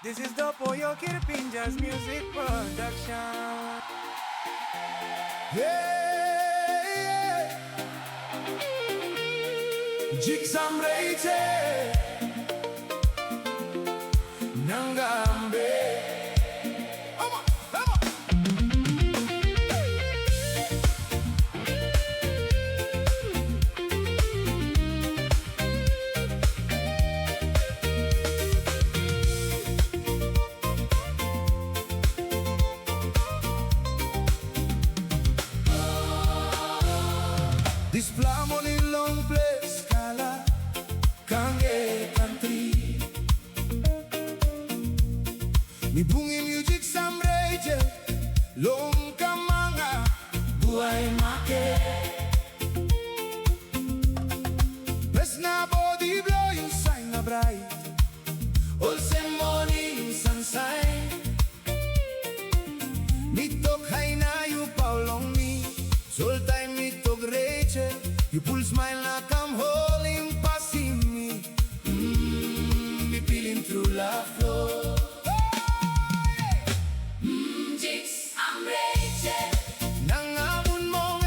This is Dopo, Yokir, Pinjar's music production. Yeah. Jiks Amb Nangambe. This plamon in long place kala kange country. Mi bungin yu Jiks Amb long kamanga buhay make. Bes na body blow yung sign na bright. All same morning sunshine. Mitok hay na yu paulong mi. Soul time mitok Rachel. You pull smile na come holding passing me. Me feeling through la flow. Jiks Amb Nangamun mong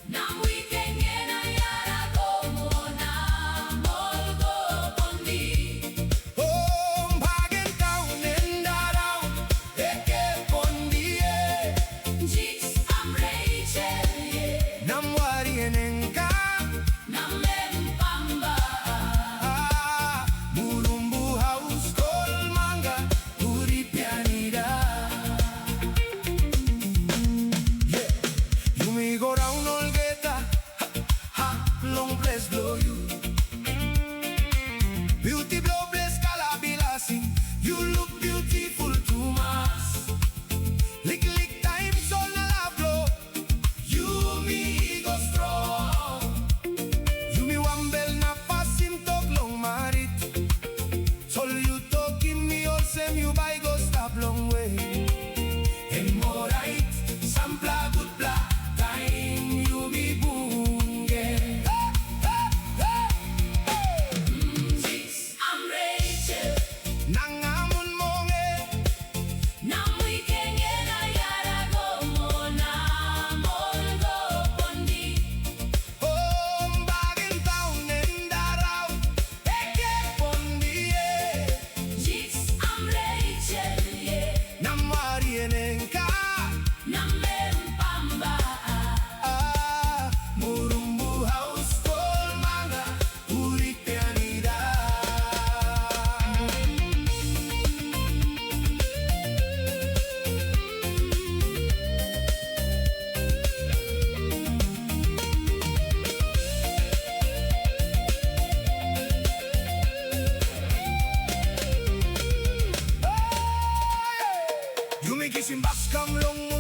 Nang weekend na yara ko mo na molgo pondi. oh bagen kaunen daraw eke pondi Jiks Amb namwari enengka Namempamba murumbu house kol manga puri pianida. Yeah, you may go round all geta ha long place blow you. Beauty blow place kalabilasi. You look beautiful to mass. Lick lick time so na la blow. You me go strong. You me wambel na pasim tok long marit. Sol you to give me all same you buy go stop long way. And more right, sampla good bla time you be bunge. Jiks Amb Nangamun mong Nang weekend na yara ko mo na molgo pondi. oh bagin taon daraw eke pondi Jiks Amb namwari enengka Namempamba murumbu house kol manga puri pianida. You may kiss him back, come long